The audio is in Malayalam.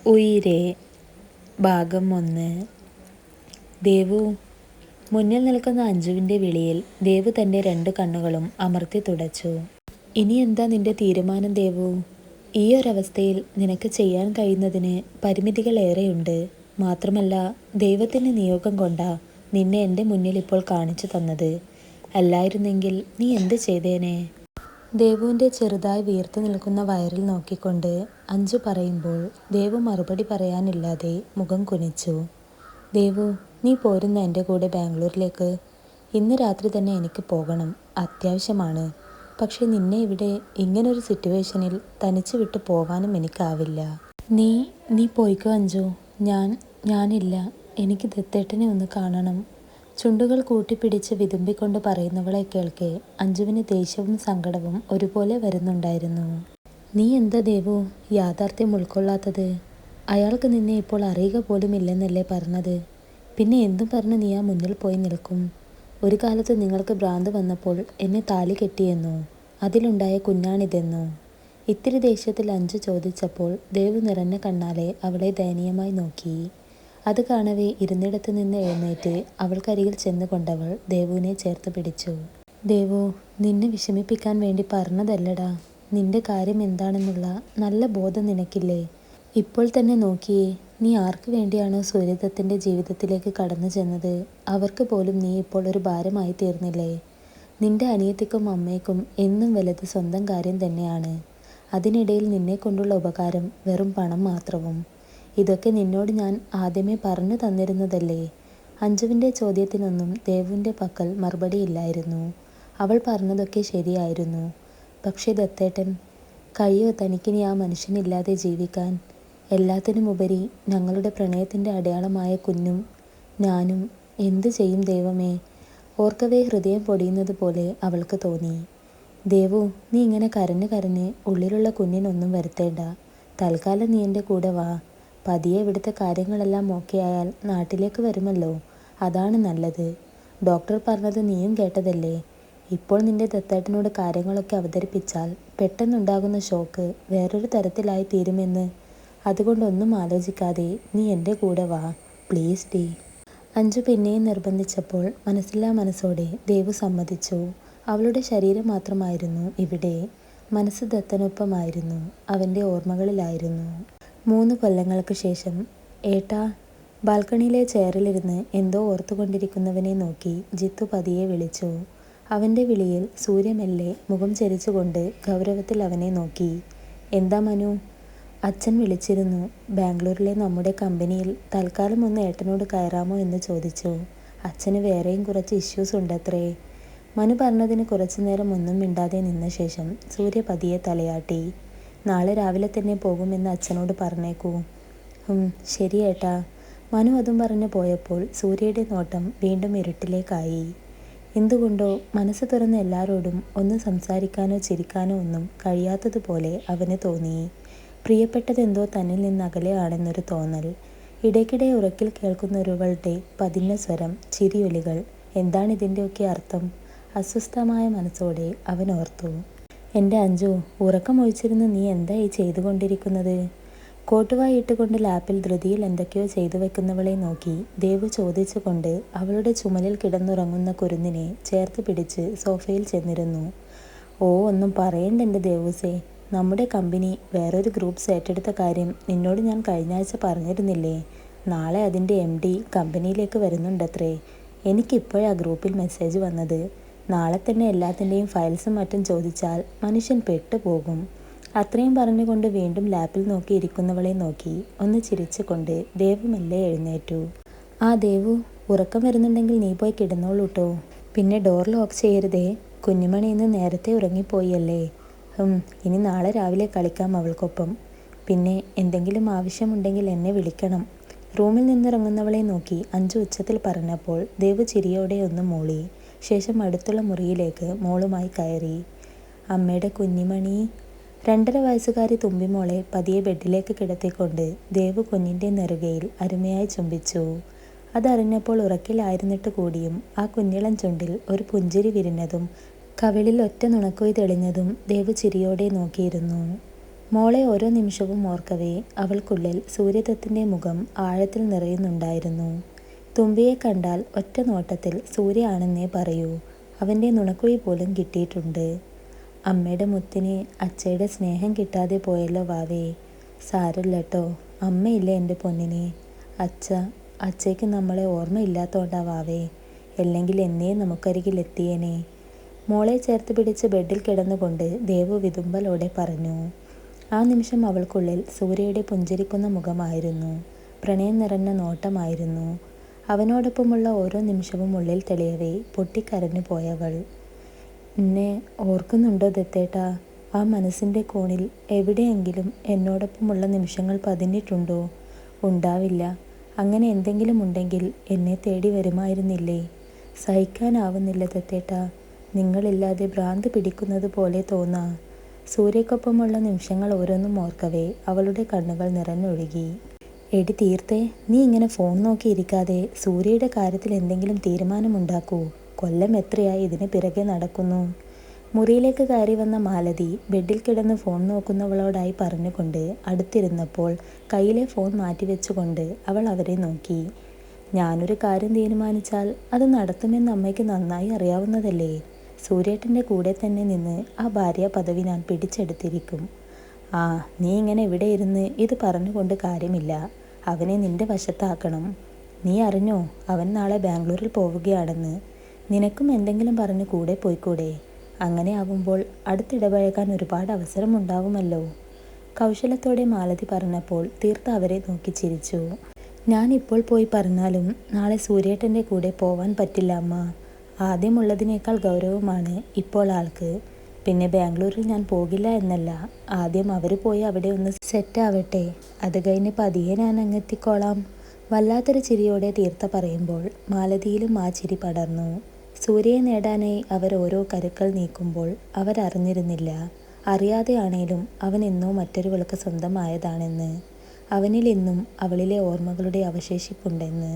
ഉയിരേ ഭാഗം 1. ദേവു. മുന്നിൽ നിൽക്കുന്ന അഞ്ജുവിൻ്റെ വിളിയിൽ ദേവു തൻ്റെ 2 കണ്ണുകളും അമർത്തി തുടച്ചു. ഇനി എന്താ നിന്റെ തീരുമാനം ദേവു? ഈ ഒരവസ്ഥയിൽ നിനക്ക് ചെയ്യാൻ കഴിയുന്നതിന് പരിമിതികളേറെയുണ്ട്. മാത്രമല്ല, ദൈവത്തിൻ്റെ നിയോഗം കൊണ്ടാ നിന്നെ എൻ്റെ മുന്നിൽ ഇപ്പോൾ കാണിച്ചു തന്നത്. അല്ലായിരുന്നെങ്കിൽ നീ എന്ത് ചെയ്തേനെ? ദേവുവിൻ്റെ ചെറുതായി വീർത്തു നിൽക്കുന്ന വയറിൽ നോക്കിക്കൊണ്ട് അഞ്ജു പറയുമ്പോൾ ദേവു മറുപടി പറയാനില്ലാതെ മുഖം കുനിച്ചു. ദേവു, നീ പോരുന്ന എൻ്റെ കൂടെ ബാംഗ്ലൂരിലേക്ക്? ഇന്ന് രാത്രി തന്നെ എനിക്ക് പോകണം, അത്യാവശ്യമാണ്. പക്ഷേ നിന്നെ ഇവിടെ ഇങ്ങനൊരു സിറ്റുവേഷനിൽ തനിച്ച് വിട്ട് പോവാനും എനിക്കാവില്ല. നീ പോയിക്കോ അഞ്ജു. ഞാനില്ല. എനിക്ക് ദത്തേട്ടനെ ഒന്ന് കാണണം. ചുണ്ടുകൾ കൂട്ടിപ്പിടിച്ച് വിതുമ്പിക്കൊണ്ട് പറയുന്നവളെ കേൾക്കെ അഞ്ജുവിന് ദേഷ്യവും സങ്കടവും ഒരുപോലെ വരുന്നുണ്ടായിരുന്നു. നീ എന്താ ദേവു യാഥാർത്ഥ്യം ഉൾക്കൊള്ളാത്തത്? അയാൾക്ക് നിന്നെ ഇപ്പോൾ അറിയുക പോലും ഇല്ലെന്നല്ലേ പറഞ്ഞത്? പിന്നെ എന്തും പറഞ്ഞ് നീ ആ മുന്നിൽ പോയി നിൽക്കും? ഒരു കാലത്ത് നിങ്ങൾക്ക് ഭ്രാന്ത് വന്നപ്പോൾ എന്നെ താലി കെട്ടിയെന്നോ? അതിലുണ്ടായ കുഞ്ഞാണിതെന്നോ? ഇത്തിരി ദേഷ്യത്തിൽ അഞ്ജു ചോദിച്ചപ്പോൾ ദേവു നിറഞ്ഞ കണ്ണാലെ അവളെ ദയനീയമായി നോക്കി. അത് കാണവേ ഇരുന്നിടത്ത് നിന്ന് എഴുന്നേറ്റ് അവൾക്കരികിൽ ചെന്നുകൊണ്ടവൾ ദേവുവിനെ ചേർത്ത് പിടിച്ചു. ദേവു, നിന്നെ വിഷമിപ്പിക്കാൻ വേണ്ടി പറഞ്ഞതല്ലടാ. നിന്റെ കാര്യം എന്താണെന്നുള്ള നല്ല ബോധം നിനക്കില്ലേ? ഇപ്പോൾ തന്നെ നോക്കിയേ, നീ ആർക്ക് വേണ്ടിയാണോ സൂര്യദത്തിൻ്റെ ജീവിതത്തിലേക്ക് കടന്നു ചെന്നത് അവർക്ക് പോലും നീ ഇപ്പോൾ ഒരു ഭാരമായി തീർന്നില്ലേ? നിന്റെ അനിയത്തിക്കും അമ്മയ്ക്കും എന്നും വലുത് സ്വന്തം കാര്യം തന്നെയാണ്. അതിനിടയിൽ നിന്നെ കൊണ്ടുള്ള ഉപകാരം വെറും പണം മാത്രവും. ഇതൊക്കെ നിന്നോട് ഞാൻ ആദ്യമേ പറഞ്ഞു തന്നിരുന്നതല്ലേ? അഞ്ജുവിൻ്റെ ചോദ്യത്തിനൊന്നും ദേവുവിൻ്റെ പക്കൽ മറുപടിയില്ലായിരുന്നു. അവൾ പറഞ്ഞതൊക്കെ ശരിയായിരുന്നു. പക്ഷേ ദത്തേട്ടൻ, കഴിയോ തനിക്കിനി ആ മനുഷ്യനില്ലാതെ ജീവിക്കാൻ? എല്ലാത്തിനുമുപരി ഞങ്ങളുടെ പ്രണയത്തിൻ്റെ അടയാളമായ കുഞ്ഞും ഞാനും എന്തു ചെയ്യും ദൈവമേ? ഓർക്കവേ ഹൃദയം പൊടിയുന്നത് പോലെ അവൾക്ക് തോന്നി. ദേവു, നീ ഇങ്ങനെ കരഞ്ഞ് ഉള്ളിലുള്ള കുഞ്ഞിനൊന്നും വരുത്തേണ്ട. തൽക്കാലം നീ എൻ്റെ കൂടെ വാ. പതിയെ ഇവിടുത്തെ കാര്യങ്ങളെല്ലാം ഓക്കെ ആയാൽ നാട്ടിലേക്ക് വരുമല്ലോ, അതാണ് നല്ലത്. ഡോക്ടർ പറഞ്ഞത് നീയും കേട്ടതല്ലേ? ഇപ്പോൾ നിന്റെ ദത്തേട്ടനോട് കാര്യങ്ങളൊക്കെ അവതരിപ്പിച്ചാൽ പെട്ടെന്നുണ്ടാകുന്ന ഷോക്ക് വേറൊരു തരത്തിലായി തീരുമെന്ന്. അതുകൊണ്ടൊന്നും ആലോചിക്കാതെ നീ എൻ്റെ കൂടെ വാ, പ്ലീസ് ഡി. അഞ്ജു പിന്നെയും നിർബന്ധിച്ചപ്പോൾ മനസ്സില്ലാ മനസ്സോടെ ദേവു സമ്മതിച്ചു. അവളുടെ ശരീരം മാത്രമായിരുന്നു ഇവിടെ, മനസ്സ് ദത്തനൊപ്പമായിരുന്നു, അവൻ്റെ ഓർമ്മകളിലായിരുന്നു. 3 കൊല്ലങ്ങൾക്ക് ശേഷം. ഏട്ടാ. ബാൽക്കണിയിലെ ചെയറിലിരുന്ന് എന്തോ ഓർത്തുകൊണ്ടിരിക്കുന്നവനെ നോക്കി ജിത്തു പതിയെ വിളിച്ചു. അവൻ്റെ വിളിയിൽ സൂര്യ മെല്ലെ മുഖം ചരിച്ചുകൊണ്ട് ഗൗരവത്തിൽ അവനെ നോക്കി. എന്താ മനു? അച്ഛൻ വിളിച്ചിരുന്നു. ബാംഗ്ലൂരിലെ നമ്മുടെ കമ്പനിയിൽ തൽക്കാലം ഒന്ന് ഏട്ടനോട് കയറാമോ എന്ന് ചോദിച്ചു. അച്ഛന് വേറെയും കുറച്ച് ഇഷ്യൂസ് ഉണ്ടത്രേ. മനു പറഞ്ഞതിന് കുറച്ചുനേരം ഒന്നും മിണ്ടാതെ നിന്ന ശേഷം സൂര്യ പതിയെ തലയാട്ടി. നാളെ രാവിലെ തന്നെ പോകുമെന്ന് അച്ഛനോട് പറഞ്ഞേക്കൂ. ശരി ഏട്ടാ. മനു അതും പറഞ്ഞു പോയപ്പോൾ സൂര്യയുടെ നോട്ടം വീണ്ടും ഇരുട്ടിലേക്കായി. എന്തുകൊണ്ടോ മനസ്സ് തുറന്ന് എല്ലാവരോടും ഒന്ന് സംസാരിക്കാനോ ചിരിക്കാനോ ഒന്നും കഴിയാത്തതുപോലെ അവന് തോന്നി. പ്രിയപ്പെട്ടതെന്തോ തന്നിൽ നിന്ന് അകലെയാണെന്നൊരു തോന്നൽ. ഇടയ്ക്കിടെ ഉറക്കിൽ കേൾക്കുന്നൊരുവളുടെ പതിഞ്ഞ സ്വരം, ചിരിയൊലികൾ. എന്താണിതിൻ്റെയൊക്കെ അർത്ഥം? അസ്വസ്ഥമായ മനസ്സോടെ അവൻ ഓർത്തു. എൻ്റെ അഞ്ജു, ഉറക്കമൊഴിച്ചിരുന്ന് നീ എന്തായി ചെയ്തുകൊണ്ടിരിക്കുന്നത്? കോട്ടുവായി ഇട്ടുകൊണ്ട് ലാപ്പിൽ ധൃതിയിൽ എന്തൊക്കെയോ ചെയ്തു വെക്കുന്നവളെ നോക്കി ദേവു ചോദിച്ചുകൊണ്ട് അവളുടെ ചുമലിൽ കിടന്നുറങ്ങുന്ന കുരുന്നിനെ ചേർത്ത് പിടിച്ച് സോഫയിൽ ചെന്നിരുന്നു. ഒന്നും പറയണ്ട എൻ്റെ ദേവൂസേ. നമ്മുടെ കമ്പനി വേറൊരു ഗ്രൂപ്പ്സ് ഏറ്റെടുത്ത കാര്യം നിന്നോട് ഞാൻ കഴിഞ്ഞ ആഴ്ച പറഞ്ഞിരുന്നില്ലേ? നാളെ അതിൻ്റെ MD കമ്പനിയിലേക്ക് വരുന്നുണ്ടത്രേ. എനിക്കിപ്പോഴാ ഗ്രൂപ്പിൽ മെസ്സേജ് വന്നത്. നാളെ തന്നെ എല്ലാത്തിൻ്റെയും ഫയൽസും മറ്റും ചോദിച്ചാൽ മനുഷ്യൻ പെട്ടുപോകും. അത്രയും പറഞ്ഞുകൊണ്ട് വീണ്ടും ലാപ്പിൽ നോക്കിയിരിക്കുന്നവളെ നോക്കി ഒന്ന് ചിരിച്ചുകൊണ്ട് ദേവു മെല്ലെ എഴുന്നേറ്റു. ദേവു, ഉറക്കം വരുന്നുണ്ടെങ്കിൽ നീ പോയി കിടന്നോളൂട്ടോ. പിന്നെ ഡോർ ലോക്ക് ചെയ്യരുതേ. കുഞ്ഞുമണി ഇന്ന് നേരത്തെ ഉറങ്ങിപ്പോയല്ലേ. ഇനി നാളെ രാവിലെ കളിക്കാം അവൾക്കൊപ്പം. പിന്നെ എന്തെങ്കിലും ആവശ്യമുണ്ടെങ്കിൽ എന്നെ വിളിക്കണം. റൂമിൽ നിന്നിറങ്ങുന്നവളെ നോക്കി അഞ്ജു ഉച്ചത്തിൽ പറഞ്ഞപ്പോൾ ദേവു ചിരിയോടെ ഒന്ന് മൂളി. ശേഷം അടുത്തുള്ള മുറിയിലേക്ക് മോളുമായി കയറി. അമ്മയുടെ കുഞ്ഞിമണി. 2.5 വയസ്സുകാരി തുമ്പിമോളെ പതിയെ ബെഡിലേക്ക് കിടത്തിക്കൊണ്ട് ദേവു കുഞ്ഞിൻ്റെ നെറുകയിൽ അരുമയായി ചുംബിച്ചു. അതറിഞ്ഞപ്പോൾ ഉറക്കിലായിരുന്നിട്ട് കൂടിയും ആ കുഞ്ഞിളം ചുണ്ടിൽ ഒരു പുഞ്ചിരി വിരിഞ്ഞതും കവിളിൽ ഒറ്റ നുണക്കുയി തെളിഞ്ഞതും ദേവു ചിരിയോടെ നോക്കിയിരുന്നു. മോളെ ഓരോ നിമിഷവും ഓർക്കവേ അവൾക്കുള്ളിൽ സൂര്യദത്തിൻ്റെ മുഖം ആഴത്തിൽ നിറയുന്നുണ്ടായിരുന്നു. തുമ്പിയെ കണ്ടാൽ ഒറ്റ നോട്ടത്തിൽ സൂര്യ ആണെന്നേ പറയൂ. അവൻ്റെ നുണക്കുഴി പോലും കിട്ടിയിട്ടുണ്ട്. അമ്മയുടെ മുത്തിന് അച്ഛയുടെ സ്നേഹം കിട്ടാതെ പോയല്ലോ വാവേ. സാരല്ലട്ടോ, അമ്മയില്ലേ എൻ്റെ പൊന്നിനെ. അച്ഛയ്ക്ക് നമ്മളെ ഓർമ്മയില്ലാത്തോണ്ടാ വാവേ. അല്ലെങ്കിൽ എന്നേ നമുക്കരികിൽ എത്തിയേനെ. മോളെ ചേർത്ത് പിടിച്ച് ബെഡിൽ കിടന്നുകൊണ്ട് ദേവു വിതുമ്പലോടെ പറഞ്ഞു. ആ നിമിഷം അവൾക്കുള്ളിൽ സൂര്യയുടെ പുഞ്ചിരിക്കുന്ന മുഖമായിരുന്നു. പ്രണയം നിറഞ്ഞ നോട്ടമായിരുന്നു. അവനോടൊപ്പമുള്ള ഓരോ നിമിഷവും ഉള്ളിൽ തെളിയവേ പൊട്ടിക്കരഞ്ഞു പോയവൾ. എന്നെ ഓർക്കുന്നുണ്ടോ ദത്തേട്ടാ? ആ മനസ്സിൻ്റെ കോണിൽ എവിടെയെങ്കിലും എന്നോടൊപ്പമുള്ള നിമിഷങ്ങൾ പതിഞ്ഞിട്ടുണ്ടോ? ഉണ്ടാവില്ല. അങ്ങനെ എന്തെങ്കിലും ഉണ്ടെങ്കിൽ എന്നെ തേടി വരുമായിരുന്നില്ലേ? സഹിക്കാനാവുന്നില്ല ദത്തേട്ടാ. നിങ്ങളില്ലാതെ ഭ്രാന്ത് പിടിക്കുന്നത് പോലെ തോന്നാ. സൂര്യക്കൊപ്പമുള്ള നിമിഷങ്ങൾ ഓരോന്നും ഓർക്കവേ അവളുടെ കണ്ണുകൾ നിറഞ്ഞൊഴുകി. എടി തീർത്തേ, നീ ഇങ്ങനെ ഫോൺ നോക്കിയിരിക്കാതെ സൂര്യയുടെ കാര്യത്തിൽ എന്തെങ്കിലും തീരുമാനമുണ്ടാക്കൂ. കൊല്ലം എത്രയായി ഇതിന് പിറകെ നടക്കുന്നു. മുറിയിലേക്ക് കയറി വന്ന മാലതി ബെഡിൽ കിടന്ന് ഫോൺ നോക്കുന്നവളോടായി പറഞ്ഞുകൊണ്ട് അടുത്തിരുന്നപ്പോൾ കയ്യിലെ ഫോൺ മാറ്റിവെച്ചുകൊണ്ട് അവൾ അവരെ നോക്കി. ഞാനൊരു കാര്യം തീരുമാനിച്ചാൽ അത് നടത്തുമെന്ന് അമ്മയ്ക്ക് നന്നായി അറിയാവുന്നതല്ലേ. സൂര്യേട്ടൻ്റെ കൂടെ തന്നെ നിന്ന് ആ ഭാര്യ പദവി ഞാൻ പിടിച്ചെടുത്തിരിക്കും. ആ, നീ ഇങ്ങനെ ഇവിടെ ഇരുന്ന് ഇത് പറഞ്ഞുകൊണ്ട് കാര്യമില്ല. അവനെ നിന്റെ വശത്താക്കണം. നീ അറിഞ്ഞോ, അവൻ നാളെ ബാംഗ്ലൂരിൽ പോവുകയാണെന്ന്. നിനക്കും എന്തെങ്കിലും പറഞ്ഞ് കൂടെ പോയിക്കൂടെ? അങ്ങനെ ആവുമ്പോൾ അടുത്തിടപഴകാൻ ഒരുപാട് അവസരമുണ്ടാവുമല്ലോ. കൗശലത്തോടെ മാലതി പറഞ്ഞപ്പോൾ തീർത്ത അവരെ നോക്കി ചിരിച്ചു. ഞാനിപ്പോൾ പോയി പറഞ്ഞാലും നാളെ സൂര്യേട്ടൻ്റെ കൂടെ പോവാൻ പറ്റില്ല അമ്മ. ആദ്യമുള്ളതിനേക്കാൾ ഗൗരവമാണ് ഇപ്പോൾ ആൾക്ക്. പിന്നെ ബാംഗ്ലൂരിൽ ഞാൻ പോകില്ല എന്നല്ല. ആദ്യം അവർ പോയി അവിടെ ഒന്ന് സെറ്റാവട്ടെ. അത് കഴിഞ്ഞ് പതിയെ ഞാൻ അങ്ങെത്തിക്കോളാം. വല്ലാത്തൊരു ചിരിയോടെ തീർത്ത പറയുമ്പോൾ മാലതിയിലും ആ ചിരി പടർന്നു. സൂര്യയെ നേടാനായി അവർ ഓരോ കരുക്കൾ നീക്കുമ്പോൾ അവരറിഞ്ഞിരുന്നില്ല. അറിയാതെയാണേലും അവൻ എന്നോ മറ്റൊരുവൾക്ക് സ്വന്തമായതാണെന്ന്. അവനിൽ ഇന്നും അവളിലെ ഓർമ്മകളുടെ അവശേഷിപ്പുണ്ടെന്ന്.